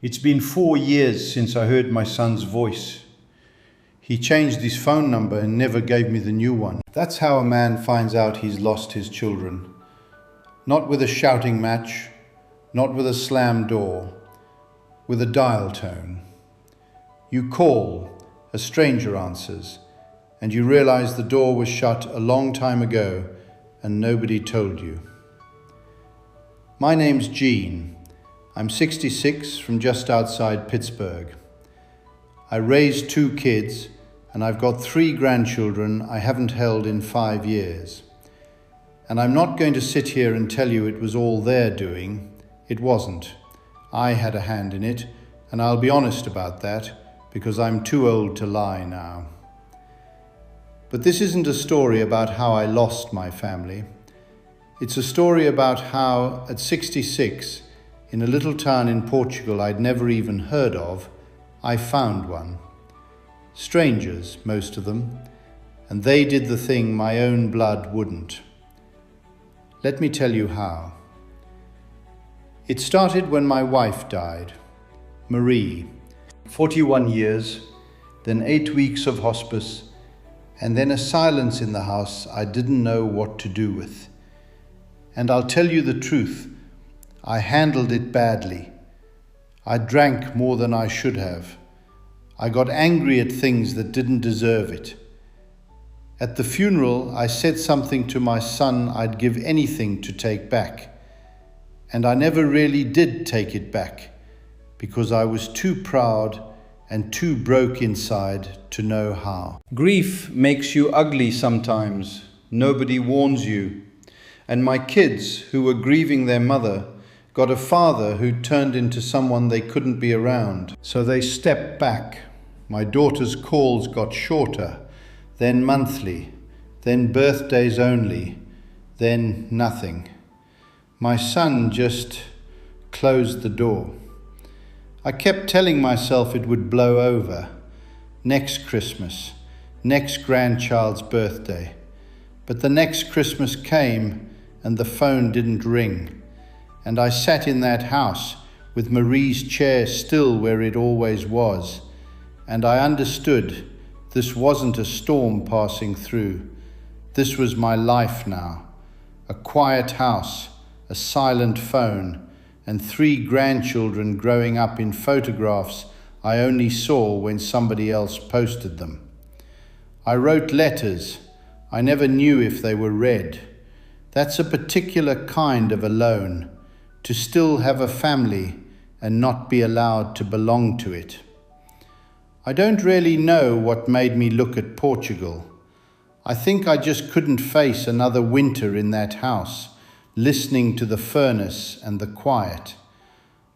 It's been 4 years since I heard my son's voice. He changed his phone number and never gave me the new one. That's how a man finds out he's lost his children. Not with a shouting match, not with a slammed door, with a dial tone. You call, a stranger answers, and you realize the door was shut a long time ago and nobody told you. My name's Gene. I'm 66 from just outside Pittsburgh. I raised 2 kids and I've got 3 grandchildren I haven't held in 5 years. And I'm not going to sit here and tell you it was all their doing. It wasn't. I had a hand in it, and I'll be honest about that because I'm too old to lie now. But this isn't a story about how I lost my family. It's a story about how, at 66, in a little town in Portugal I'd never even heard of, I found one. Strangers, most of them, and they did the thing my own blood wouldn't. Let me tell you how. It started when my wife died, Marie. 41 years, then 8 weeks of hospice, and then a silence in the house I didn't know what to do with. And I'll tell you the truth, I handled it badly. I drank more than I should have. I got angry at things that didn't deserve it. At the funeral, I said something to my son I'd give anything to take back. And I never really did take it back, because I was too proud and too broke inside to know how. Grief makes you ugly sometimes. Nobody warns you. And my kids, who were grieving their mother, got a father who turned into someone they couldn't be around. So they stepped back. My daughter's calls got shorter, then monthly, then birthdays only, then nothing. My son just closed the door. I kept telling myself it would blow over. Next Christmas, next grandchild's birthday. But the next Christmas came and the phone didn't ring. And I sat in that house with Marie's chair still where it always was. And I understood this wasn't a storm passing through. This was my life now. A quiet house, a silent phone, and 3 grandchildren growing up in photographs I only saw when somebody else posted them. I wrote letters. I never knew if they were read. That's a particular kind of alone, to still have a family and not be allowed to belong to it. I don't really know what made me look at Portugal. I think I just couldn't face another winter in that house, listening to the furnace and the quiet.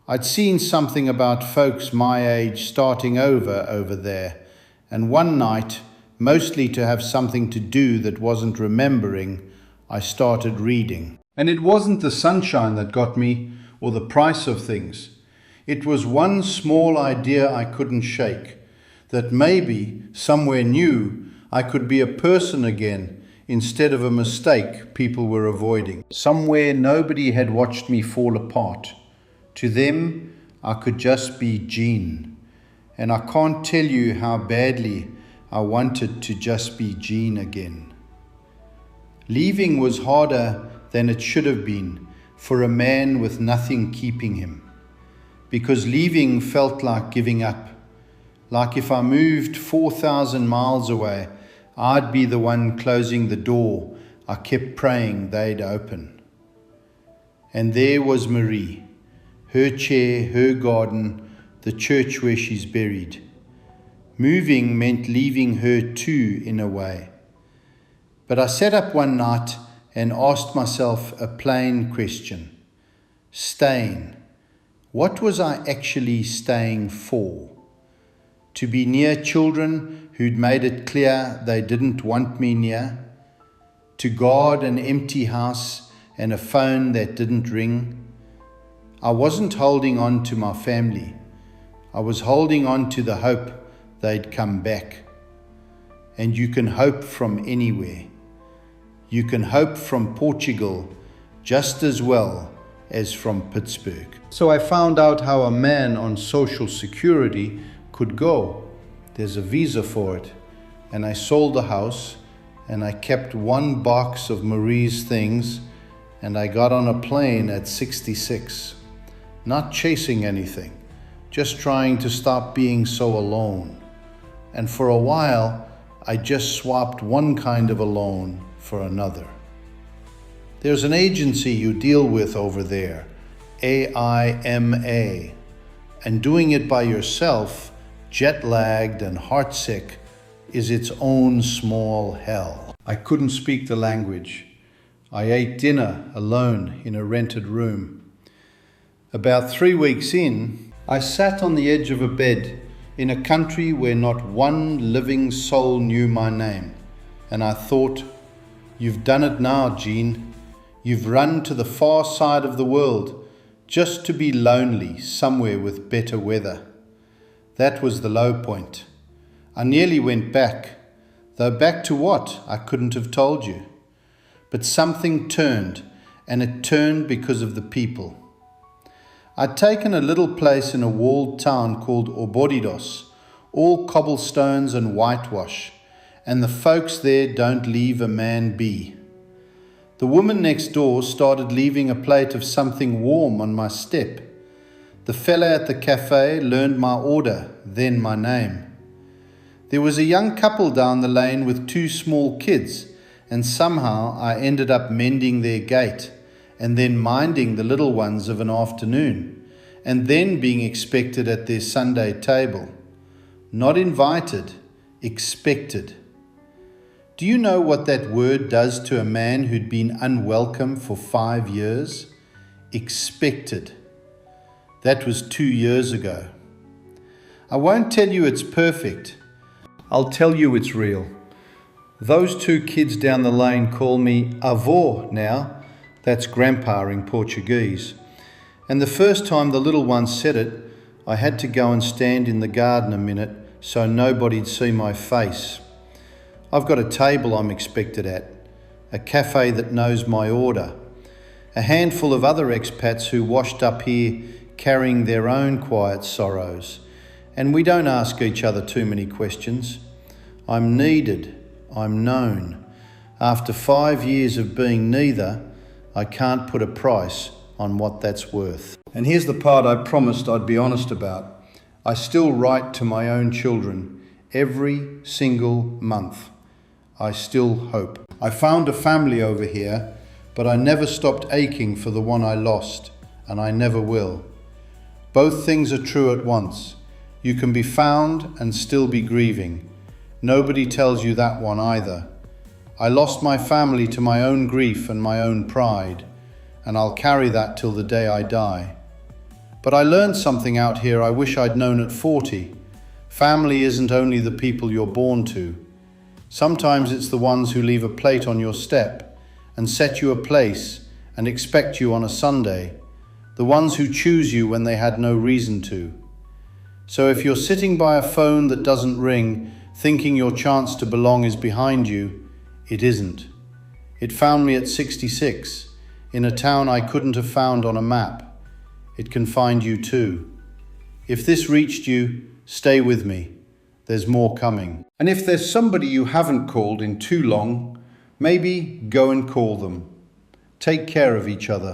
I'd seen something about folks my age starting over there, and one night, mostly to have something to do that wasn't remembering, I started reading. And it wasn't the sunshine that got me, or the price of things. It was one small idea I couldn't shake, that maybe, somewhere new, I could be a person again instead of a mistake people were avoiding. Somewhere nobody had watched me fall apart. To them, I could just be Gene. And I can't tell you how badly I wanted to just be Gene again. Leaving was harder than it should have been for a man with nothing keeping him. Because leaving felt like giving up. Like if I moved 4,000 miles away, I'd be the one closing the door I kept praying they'd open. And there was Marie, her chair, her garden, the church where she's buried. Moving meant leaving her too in a way. But I sat up one night and asked myself a plain question. Staying. What was I actually staying for? To be near children who'd made it clear they didn't want me near? To guard an empty house and a phone that didn't ring? I wasn't holding on to my family. I was holding on to the hope they'd come back. And you can hope from anywhere. You can hope from Portugal just as well is from Pittsburgh. So I found out how a man on Social Security could go. There's a visa for it. And I sold the house, and I kept one box of Marie's things, and I got on a plane at 66. Not chasing anything, just trying to stop being so alone. And for a while, I just swapped one kind of alone for another. There's an agency you deal with over there, AIMA, and doing it by yourself, jet-lagged and heartsick, is its own small hell. I couldn't speak the language. I ate dinner alone in a rented room. About 3 weeks in, I sat on the edge of a bed in a country where not one living soul knew my name. And I thought, you've done it now, Jean. You've run to the far side of the world just to be lonely somewhere with better weather. That was the low point. I nearly went back, though back to what, I couldn't have told you. But something turned, and it turned because of the people. I'd taken a little place in a walled town called Óbidos, all cobblestones and whitewash, and the folks there don't leave a man be. The woman next door started leaving a plate of something warm on my step. The fella at the cafe learned my order, then my name. There was a young couple down the lane with 2 small kids, and somehow I ended up mending their gate, and then minding the little ones of an afternoon, and then being expected at their Sunday table. Not invited, expected. Do you know what that word does to a man who'd been unwelcome for 5 years? Expected. That was 2 years ago. I won't tell you it's perfect. I'll tell you it's real. Those 2 kids down the lane call me avô now. That's grandpa in Portuguese. And the first time the little one said it, I had to go and stand in the garden a minute so nobody'd see my face. I've got a table I'm expected at, a cafe that knows my order, a handful of other expats who washed up here carrying their own quiet sorrows, and we don't ask each other too many questions. I'm needed, I'm known. After 5 years of being neither, I can't put a price on what that's worth. And here's the part I promised I'd be honest about. I still write to my own children every single month. I still hope. I found a family over here, but I never stopped aching for the one I lost, and I never will. Both things are true at once. You can be found and still be grieving. Nobody tells you that one either. I lost my family to my own grief and my own pride, and I'll carry that till the day I die. But I learned something out here I wish I'd known at 40. Family isn't only the people you're born to. Sometimes it's the ones who leave a plate on your step and set you a place and expect you on a Sunday. The ones who choose you when they had no reason to. So if you're sitting by a phone that doesn't ring, thinking your chance to belong is behind you, it isn't. It found me at 66, in a town I couldn't have found on a map. It can find you too. If this reached you, stay with me. There's more coming. And if there's somebody you haven't called in too long, maybe go and call them. Take care of each other.